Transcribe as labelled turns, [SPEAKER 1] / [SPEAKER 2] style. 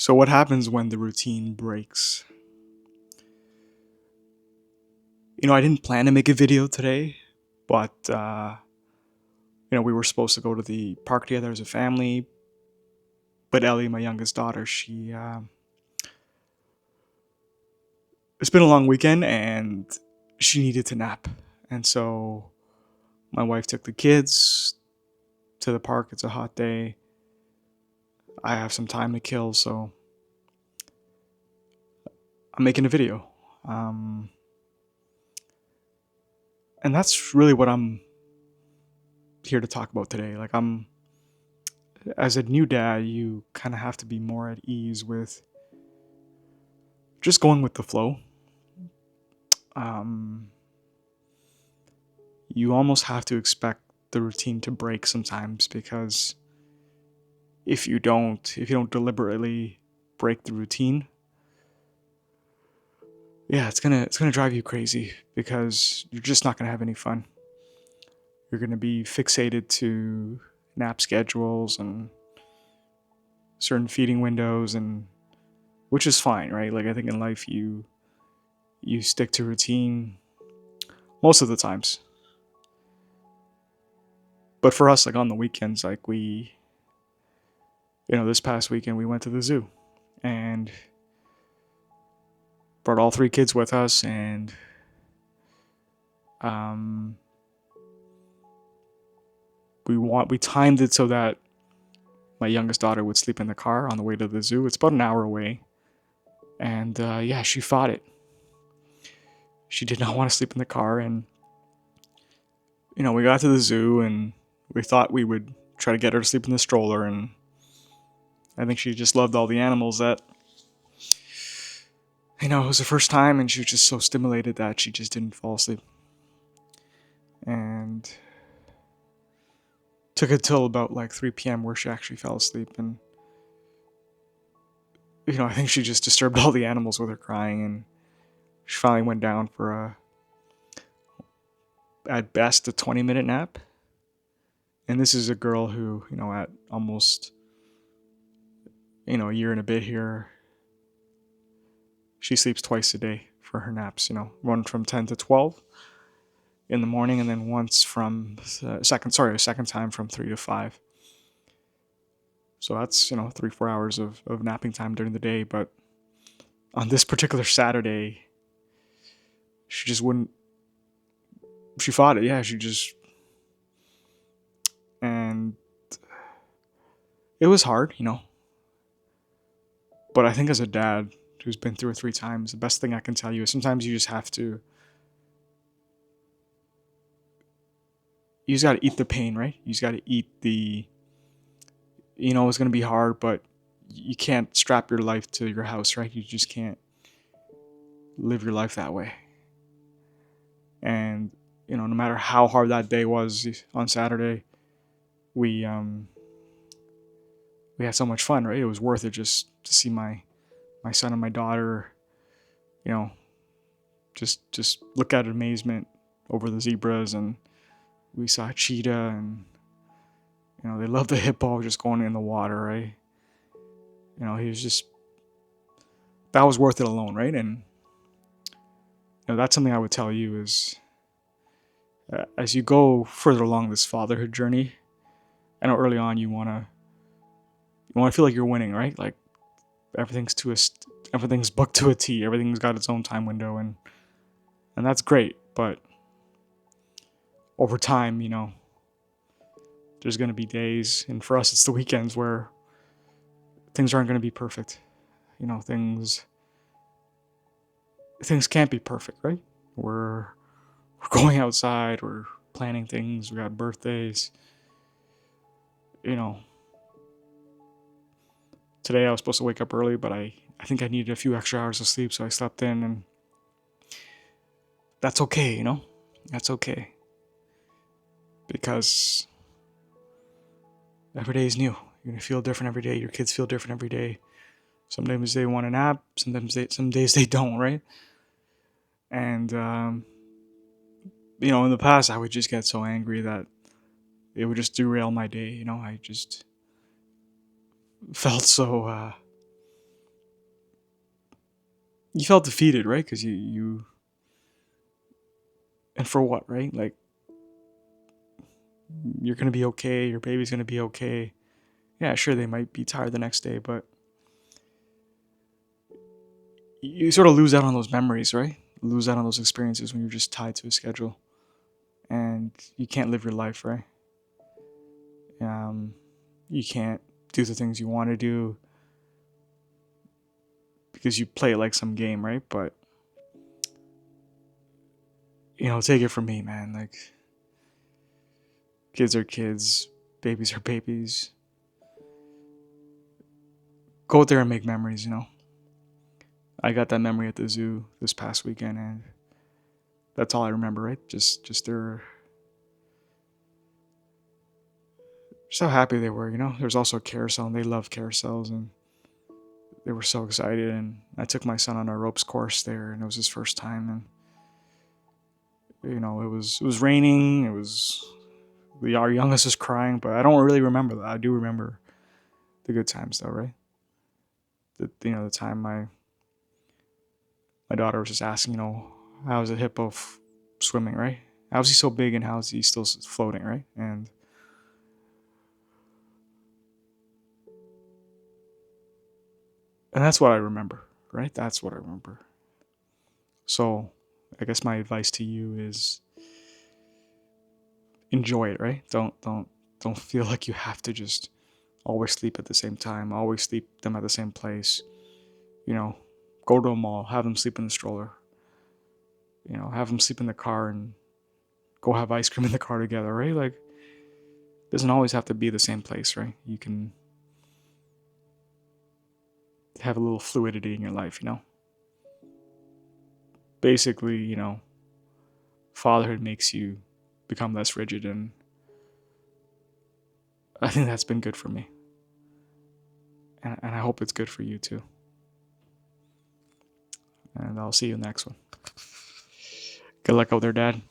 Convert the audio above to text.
[SPEAKER 1] So, what happens when the routine breaks? I didn't plan to make a video today, but, we were supposed to go to the park together as a family. But Ellie, my youngest daughter, it's been a long weekend and she needed to nap. And so my wife took the kids to the park. It's a hot day. I have some time to kill, so I'm making a video. Um, and that's really what I'm here to talk about today. As a new dad, you kind of have to be more at ease with just going with the flow. Um, you almost have to expect the routine to break sometimes because if you don't deliberately break the routine, yeah, it's gonna drive you crazy because you're just not gonna have any fun. You're gonna be fixated to nap schedules and certain feeding windows, and which is fine, right? Like I think in life you stick to routine most of the times. But for us, like on the weekends, like this past weekend we went to the zoo and brought all three kids with us, and um, we timed it so that my youngest daughter would sleep in the car on the way to the zoo. It's about an hour away, and yeah, she fought it. She did not want to sleep in the car, and we got to the zoo, and we thought we would try to get her to sleep in the stroller, and I think she just loved all the animals that it was the first time, and she was just so stimulated that she just didn't fall asleep. And took it till about like 3 p.m. where she actually fell asleep, and I think she just disturbed all the animals with her crying, and she finally went down for at best a 20-minute nap. And this is a girl who, at almost a year and a bit here, she sleeps twice a day for her naps. One from 10 to 12 in the morning, and then once from a second time from 3 to 5. So that's 3-4 hours of napping time during the day. But on this particular Saturday, she just wouldn't. She fought it. Yeah, she just. And it was hard. But I think as a dad who's been through it 3 times, the best thing I can tell you is sometimes you just have to. You just got to eat the pain, right? You just got to eat the. It's going to be hard, but you can't strap your life to your house, right? You just can't live your life that way. And no matter how hard that day was on Saturday, we had so much fun, right? It was worth it just to see my son and my daughter, you know, just look at amazement over the zebras, and we saw a cheetah, and they love the hippo just going in the water, right? He was just that was worth it alone, right? And that's something I would tell you is as you go further along this fatherhood journey. I know early on you want to feel like you're winning, right? Like everything's booked to a T. Everything's got its own time window, and that's great. But over time, there's going to be days, and for us, it's the weekends where things aren't going to be perfect. Things can't be perfect, right? We're going outside, we're planning things, we got birthdays. Today I was supposed to wake up early, but I think I needed a few extra hours of sleep, so I slept in, and that's okay, That's okay. Because every day is new. You're gonna feel different every day. Your kids feel different every day. Sometimes they want a nap. Some days they don't, right? And in the past, I would just get so angry that it would just derail my day. I just felt so you felt defeated, right? Because you and for what, right? Like, you're gonna be okay. Your baby's gonna be okay. Yeah, sure, they might be tired the next day, but you sort of lose out on those memories, right? Lose out on those experiences when you're just tied to a schedule and you can't live your life, right? Um, you can't do the things you want to do because you play it like some game, right? But take it from me, man. Like, kids are kids, babies are babies. Go out there and make memories. I got that memory at the zoo this past weekend, and that's all I remember, right? Just how happy they were. There's also a carousel, and they love carousels, and they were so excited. And I took my son on a ropes course there, and it was his first time. And it was raining. Our youngest was crying, but I don't really remember that. I do remember the good times, though, right? The time my daughter was just asking, how is a hippo swimming, right? How is he so big, and how is he still floating, right? And that's what I remember, right? That's what I remember. So I guess my advice to you is enjoy it, right? Don't feel like you have to just always sleep at the same time, always sleep them at the same place. You know, go to a mall, have them sleep in the stroller. Have them sleep in the car and go have ice cream in the car together, right? Like, it doesn't always have to be the same place, right? You can have a little fluidity in your life. Basically, fatherhood makes you become less rigid, and I think that's been good for me. And I hope it's good for you too. And I'll see you in the next one. Good luck out there, Dad.